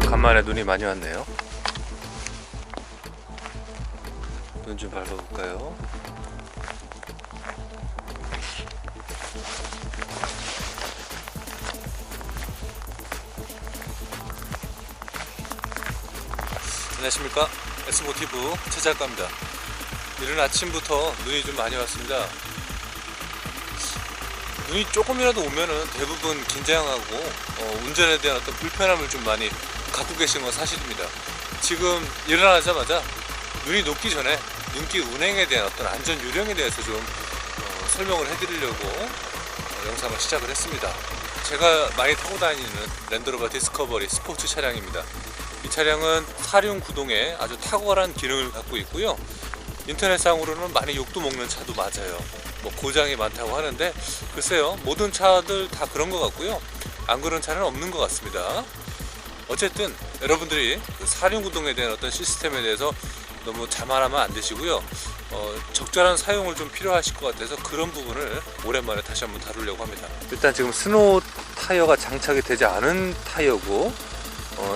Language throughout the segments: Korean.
간만에 눈이 많이 왔네요. 눈 좀 밟아볼까요? 안녕하십니까, S모티브 최작가입니다. 이른 아침부터 눈이 좀 많이 왔습니다. 눈이 조금이라도 오면은 대부분 긴장하고 운전에 대한 어떤 불편함을 좀 많이 갖고 계시는 건 사실입니다. 지금 일어나자마자 눈이 녹기 전에 눈길 운행에 대한 어떤 안전 요령에 대해서 좀 설명을 해드리려고 영상을 시작을 했습니다. 제가 많이 타고 다니는 랜드로버 디스커버리 스포츠 차량입니다. 이 차량은 사륜 구동에 아주 탁월한 기능을 갖고 있고요. 인터넷상으로는 많이 욕도 먹는 차도 맞아요. 뭐 고장이 많다고 하는데 글쎄요, 모든 차들 다 그런 것 같고요, 안 그런 차는 없는 것 같습니다. 어쨌든 여러분들이 그 사륜 구동에 대한 어떤 시스템에 대해서 너무 자만하면 안 되시고요. 적절한 사용을 좀 필요하실 것 같아서 그런 부분을 오랜만에 다시 한번 다루려고 합니다. 일단 지금 스노우 타이어가 장착이 되지 않은 타이어고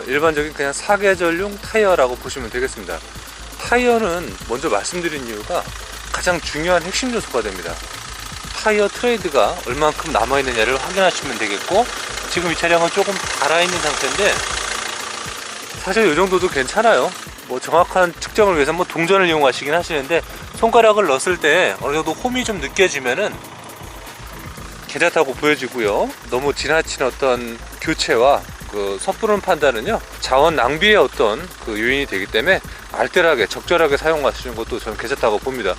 일반적인 그냥 사계절용 타이어라고 보시면 되겠습니다. 타이어는 먼저 말씀드린 이유가 가장 중요한 핵심 요소가 됩니다. 타이어 트레이드가 얼만큼 남아있느냐를 확인하시면 되겠고, 지금 이 차량은 조금 달아있는 상태인데 사실 이 정도도 괜찮아요. 뭐 정확한 측정을 위해서 뭐 동전을 이용하시긴 하시는데, 손가락을 넣었을 때 어느 정도 홈이 좀 느껴지면은 괜찮다고 보여지고요. 너무 지나친 어떤 교체와 그 섣부른 판단은요, 자원 낭비의 어떤 그 요인이 되기 때문에 알뜰하게 적절하게 사용하시는 것도 저는 괜찮다고 봅니다.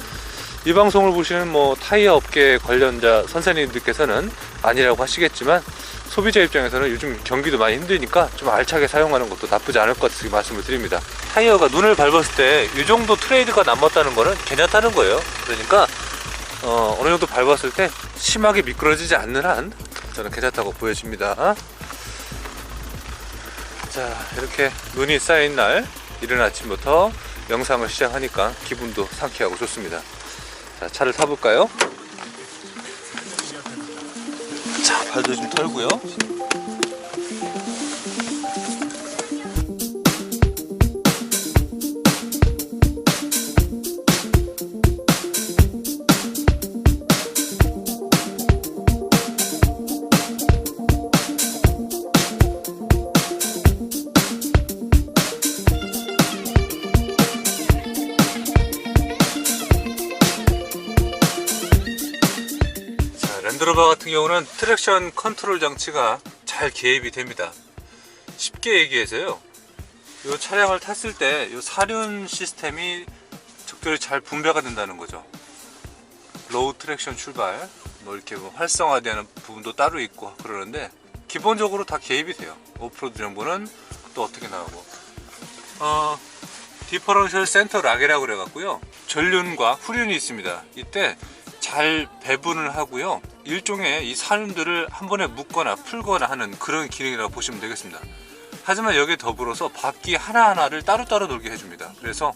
이 방송을 보시는 뭐 타이어 업계 관련자 선생님들께서는 아니라고 하시겠지만, 소비자 입장에서는 요즘 경기도 많이 힘드니까 좀 알차게 사용하는 것도 나쁘지 않을 것 같아서 말씀을 드립니다. 타이어가 눈을 밟았을 때 이 정도 트레이드가 남았다는 거는 괜찮다는 거예요. 그러니까 어느 정도 밟았을 때 심하게 미끄러지지 않는 한 저는 괜찮다고 보여집니다. 자, 이렇게 눈이 쌓인 날 이른 아침부터 영상을 시작하니까 기분도 상쾌하고 좋습니다. 자, 차를 타볼까요? 자, 발도 좀 털고요. 랜드로버 같은 경우는 트랙션 컨트롤 장치가 잘 개입이 됩니다. 쉽게 얘기해서요, 이 차량을 탔을 때 이 사륜 시스템이 적절히 잘 분배가 된다는 거죠. 로우 트랙션 출발, 뭐 이렇게 뭐 활성화되는 부분도 따로 있고 그러는데 기본적으로 다 개입이 돼요. 오프로드 정보는 또 어떻게 나오고, 디퍼런셜 센터 락이라고 그래갖고요, 전륜과 후륜이 있습니다. 이때 잘 배분을 하고요, 일종의 이 사륜들을 한 번에 묶거나 풀거나 하는 그런 기능이라고 보시면 되겠습니다. 하지만 여기에 더불어서 바퀴 하나하나를 따로따로 돌게 해줍니다. 그래서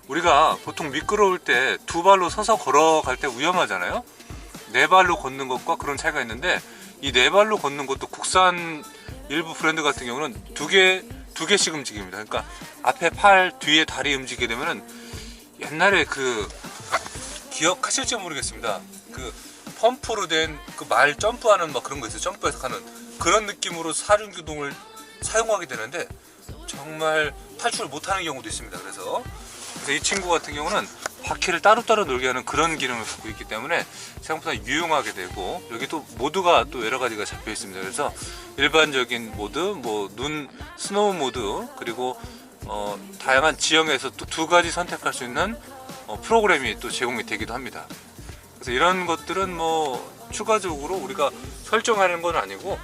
우리가 보통 미끄러울 때 두 발로 서서 걸어갈 때 위험하잖아요. 네 발로 걷는 것과 그런 차이가 있는데, 이 네 발로 걷는 것도 국산 일부 브랜드 같은 경우는 두 개씩 움직입니다. 그러니까 앞에 팔, 뒤에 다리 움직이게 되면은 옛날에 그 기억하실지 모르겠습니다. 그 펌프로 된 그 말 점프하는 막 그런 거 있어요. 점프해서 가는 그런 느낌으로 사륜 구동을 사용하게 되는데 정말 탈출을 못하는 경우도 있습니다. 그래서 이 친구 같은 경우는 바퀴를 따로따로 놀게 하는 그런 기능을 갖고 있기 때문에 생각보다 유용하게 되고, 여기 또 모드가 또 여러 가지가 잡혀 있습니다. 그래서 일반적인 모드, 뭐 눈 스노우 모드, 그리고 다양한 지형에서 또 두 가지 선택할 수 있는 프로그램이 또 제공이 되기도 합니다. 그래서 이런 것들은 뭐 추가적으로 우리가 설정하는 건 아니고,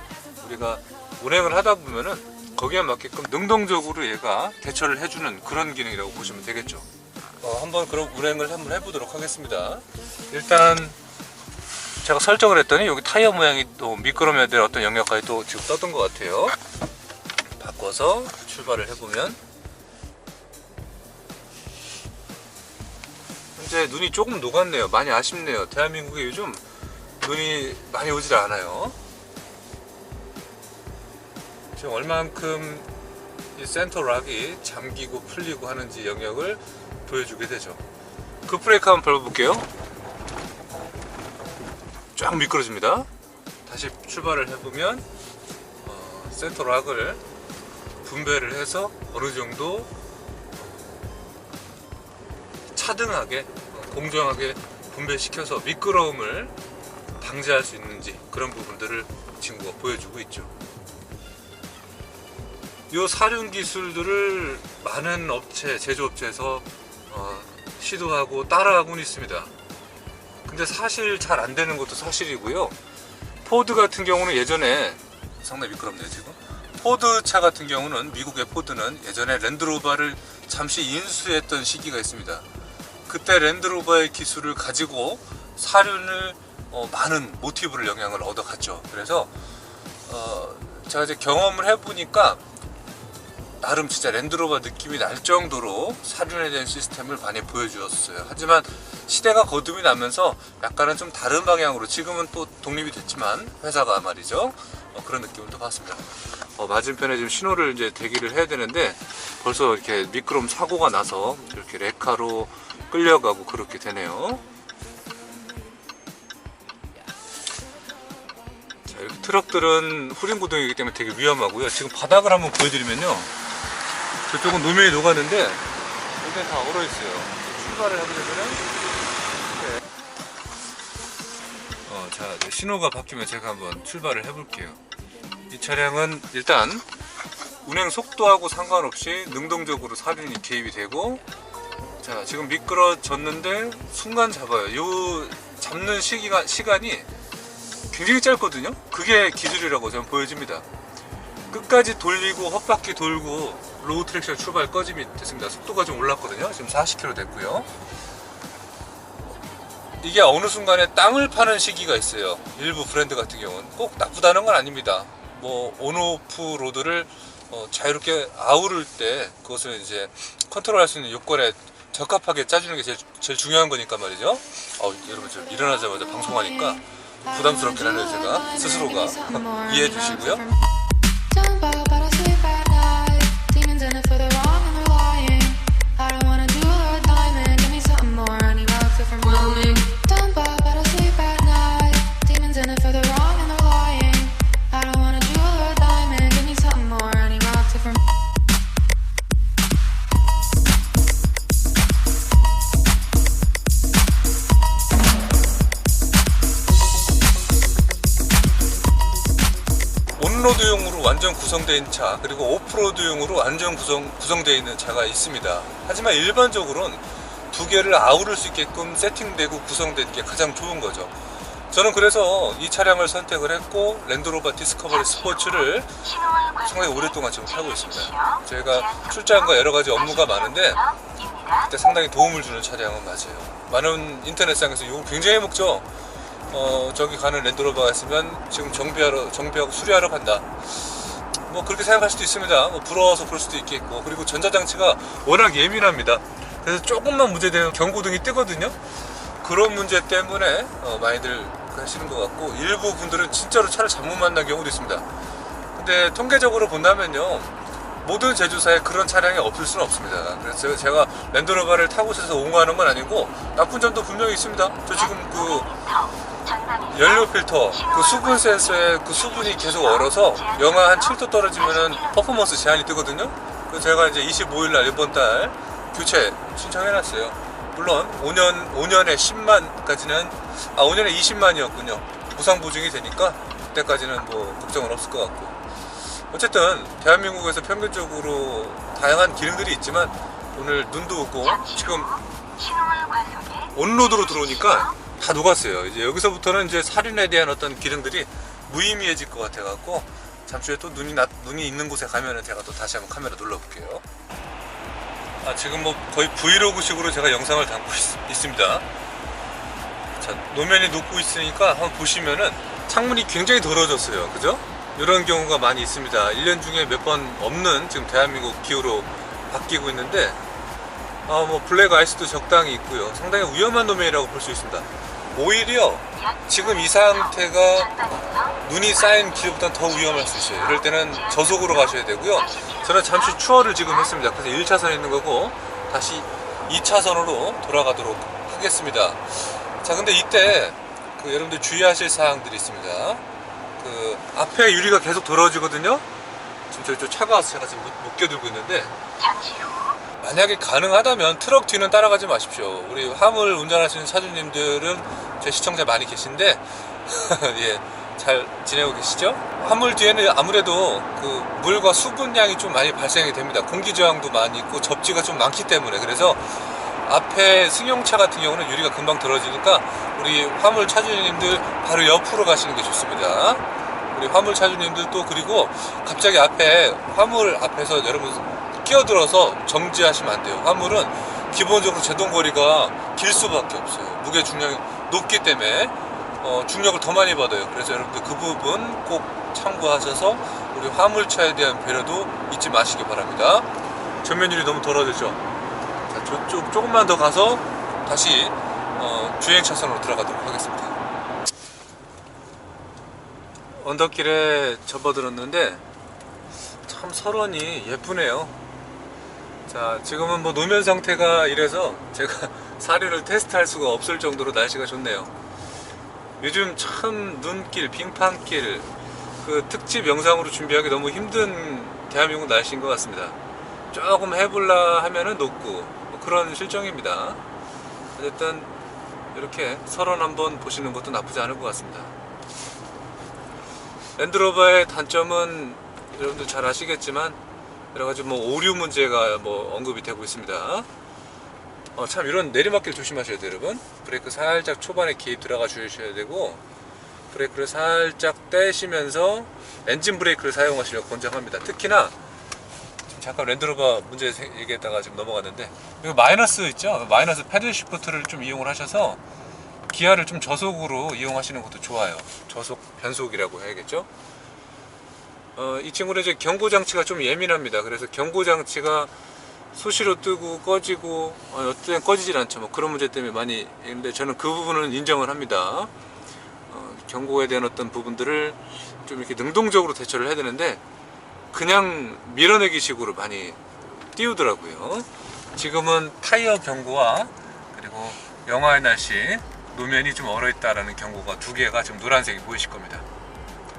우리가 운행을 하다 보면은 거기에 맞게끔 능동적으로 얘가 대처를 해주는 그런 기능이라고 보시면 되겠죠. 한번 그럼 운행을 한번 해보도록 하겠습니다. 일단 제가 설정을 했더니 여기 타이어 모양이 또 미끄러워야 될 어떤 영역까지 또 지금 떴던 것 같아요. 바꿔서 출발을 해보면 현재 눈이 조금 녹았네요. 많이 아쉽네요. 대한민국에 요즘 눈이 많이 오질 않아요. 지금 얼만큼 이 센터락이 잠기고 풀리고 하는지 영역을 보여주게 되죠. 급브레이크 한번 밟아볼게요. 쫙 미끄러집니다. 다시 출발을 해보면 센터락을 분배를 해서 어느 정도 차등하게 공정하게 분배시켜서 미끄러움을 방지할 수 있는지 그런 부분들을 친구가 보여주고 있죠. 이 사륜 기술들을 많은 업체, 제조업체에서 시도하고 따라하고는 있습니다. 근데 사실 잘 안 되는 것도 사실이고요. 포드 같은 경우는 예전에 상당히 미끄럽네요 지금. 포드 차 같은 경우는 미국의 포드는 예전에 랜드로버를 잠시 인수했던 시기가 있습니다. 그때 랜드로버의 기술을 가지고 사륜을 많은 모티브를 영향을 얻어갔죠. 그래서 제가 이제 경험을 해보니까 나름 진짜 랜드로버 느낌이 날 정도로 사륜에 대한 시스템을 많이 보여주었어요. 하지만 시대가 거듭이 나면서 약간은 좀 다른 방향으로 지금은 또 독립이 됐지만 회사가 말이죠. 그런 느낌을 또 받습니다. 맞은편에 지금 신호를 이제 대기를 해야 되는데 벌써 이렇게 미끄럼 사고가 나서 이렇게 레카로 끌려가고 그렇게 되네요. 자, 이렇게 트럭들은 후륜 구동이기 때문에 되게 위험하고요. 지금 바닥을 한번 보여드리면요. 저쪽은 노면이 녹았는데 여기는 다 얼어있어요. 출발을 해보려면은 자, 이제 신호가 바뀌면 제가 한번 출발을 해볼게요. 이 차량은 일단 운행 속도하고 상관없이 능동적으로 사륜이 개입이 되고, 자 지금 미끄러졌는데 순간 잡아요. 요 잡는 시간이 굉장히 짧거든요. 그게 기술이라고 저는 보여집니다. 끝까지 돌리고 헛바퀴 돌고 로우 트랙션 출발 꺼짐이 됐습니다. 속도가 좀 올랐거든요. 지금 40km 됐고요. 이게 어느 순간에 땅을 파는 시기가 있어요. 일부 브랜드 같은 경우는 꼭 나쁘다는 건 아닙니다. 뭐 온오프 로드를 자유롭게 아우를 때 그것을 이제 컨트롤할 수 있는 요건에 적합하게 짜주는 게 제일 중요한 거니까 말이죠. 여러분 좀 일어나자마자 방송하니까 부담스럽긴 하네요. 제가 스스로가 이해해 주시고요. 온로드용으로 완전 구성되어 있는 차, 그리고 오프로드용으로 완전 구성되어 있는 차가 있습니다. 하지만 일반적으로는 두 개를 아우를 수 있게끔 세팅되고 구성된 게 가장 좋은 거죠. 저는 그래서 이 차량을 선택을 했고 랜드로버 디스커버리 스포츠를 상당히 오랫동안 지금 타고 있습니다. 제가 출장과 여러가지 업무가 많은데 그때 상당히 도움을 주는 차량은 맞아요. 많은 인터넷상에서 이거 굉장히 먹죠. 저기 가는 랜드로버가 있으면 지금 정비하고 수리하러 간다, 뭐 그렇게 생각할 수도 있습니다. 뭐 부러워서 그럴 수도 있겠고, 그리고 전자장치가 워낙 예민합니다. 그래서 조금만 문제되면 경고등이 뜨거든요. 그런 문제 때문에 많이들 하시는 것 같고, 일부 분들은 진짜로 차를 잘못 만난 경우도 있습니다. 근데 통계적으로 본다면요, 모든 제조사에 그런 차량이 없을 수는 없습니다. 그래서 제가 랜드로버를 타고 있어서 옹호하는 건 아니고 나쁜 점도 분명히 있습니다. 저 지금 그 연료 필터, 그 수분 센서에 그 수분이 계속 얼어서 영하 한 7도 떨어지면은 퍼포먼스 제한이 뜨거든요. 그래서 제가 이제 25일날 이번 달 교체 신청해놨어요. 물론 5년에 10만까지는 5년에 20만이었군요. 무상 보증이 되니까 그때까지는 뭐 걱정은 없을 것 같고, 어쨌든 대한민국에서 평균적으로 다양한 기능들이 있지만 오늘 눈도 오고 지금 온로드로 들어오니까 다 녹았어요. 이제 여기서부터는 이제 사륜에 대한 어떤 기능들이 무의미해질 것 같아 갖고 잠시 후에 또 눈이 있는 곳에 가면은 제가 또 다시 한번 카메라 눌러볼게요. 지금 뭐 거의 브이로그식으로 제가 영상을 담고 있습니다. 자, 노면이 녹고 있으니까 한번 보시면은 창문이 굉장히 더러워졌어요. 그죠? 이런 경우가 많이 있습니다. 1년 중에 몇 번 없는 지금 대한민국 기후로 바뀌고 있는데 뭐 블랙 아이스도 적당히 있고요. 상당히 위험한 노면이라고 볼 수 있습니다. 오히려 지금 이 상태가 눈이 쌓인 길보다는 더 위험할 수 있어요. 이럴 때는 저속으로 가셔야 되고요. 저는 잠시 추월을 지금 했습니다. 그래서 1차선에 있는 거고 다시 2차선으로 돌아가도록 하겠습니다. 자, 근데 이때 여러분들 주의하실 사항들이 있습니다. 앞에 유리가 계속 더러워지거든요. 지금 저쪽 차가 와서 제가 지금 못 껴들고 있는데, 만약에 가능하다면 트럭 뒤는 따라가지 마십시오. 우리 화물 운전하시는 차주님들은 제 시청자 많이 계신데 예, 잘 지내고 계시죠? 화물 뒤에는 아무래도 물과 수분량이 좀 많이 발생이 됩니다. 공기 저항도 많이 있고 접지가 좀 많기 때문에. 그래서 앞에 승용차 같은 경우는 유리가 금방 더러지니까 우리 화물 차주님들 바로 옆으로 가시는 게 좋습니다. 우리 화물 차주님들도, 그리고 갑자기 앞에 화물 앞에서 여러분 끼어들어서 정지하시면 안 돼요. 화물은 기본적으로 제동거리가 길 수밖에 없어요. 무게 중량이 높기 때문에 중력을 더 많이 받아요. 그래서 여러분들 그 부분 꼭 참고하셔서 우리 화물차에 대한 배려도 잊지 마시기 바랍니다. 전면 유리 너무 더러워졌죠? 자, 저쪽 조금만 더 가서 다시 주행 차선으로 들어가도록 하겠습니다. 언덕길에 접어들었는데 참 설원이 예쁘네요. 자, 지금은 뭐 노면 상태가 이래서 제가 사륜을 테스트할 수가 없을 정도로 날씨가 좋네요. 요즘 참 눈길, 빙판길 특집 영상으로 준비하기 너무 힘든 대한민국 날씨인 것 같습니다. 조금 해볼라 하면은 높고 뭐 그런 실정입니다. 어쨌든 이렇게 설원 한번 보시는 것도 나쁘지 않을 것 같습니다. 랜드로버의 단점은 여러분들 잘 아시겠지만 여러가지 오류 문제가 언급이 되고 있습니다. 참 이런 내리막길 조심하셔야 돼요, 여러분. 브레이크 살짝 초반에 개입 들어가 주셔야 되고, 브레이크를 살짝 떼시면서 엔진 브레이크를 사용하시려고 권장합니다. 특히나 잠깐 랜드로버 문제 얘기했다가 지금 넘어갔는데, 이거 마이너스 있죠? 마이너스 패들 시프트를 좀 이용을 하셔서 기아를 좀 저속으로 이용하시는 것도 좋아요. 저속 변속이라고 해야겠죠? 이 친구는 이제 경고장치가 좀 예민합니다. 그래서 경고장치가 수시로 뜨고 꺼지고 어떤 꺼지질 않죠. 그런 문제 때문에 많이 있는데, 저는 그 부분은 인정을 합니다. 경고에 대한 어떤 부분들을 좀 이렇게 능동적으로 대처를 해야 되는데 그냥 밀어내기 식으로 많이 띄우더라고요. 지금은 타이어 경고와 그리고 영하의 날씨, 노면이 좀 얼어있다라는 경고가 2개가 지금 노란색이 보이실 겁니다.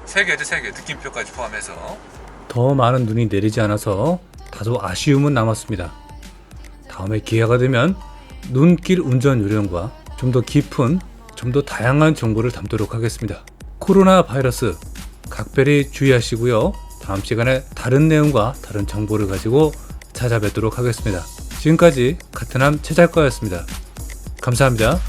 3개죠, 3개. 느낌표까지 포함해서. 더 많은 눈이 내리지 않아서 다소 아쉬움은 남았습니다. 다음에 기회가 되면 눈길 운전 요령과 좀 더 깊은, 좀 더 다양한 정보를 담도록 하겠습니다. 코로나 바이러스 각별히 주의하시고요. 다음 시간에 다른 내용과 다른 정보를 가지고 찾아뵙도록 하겠습니다. 지금까지 카트남 최잘거였습니다. 감사합니다.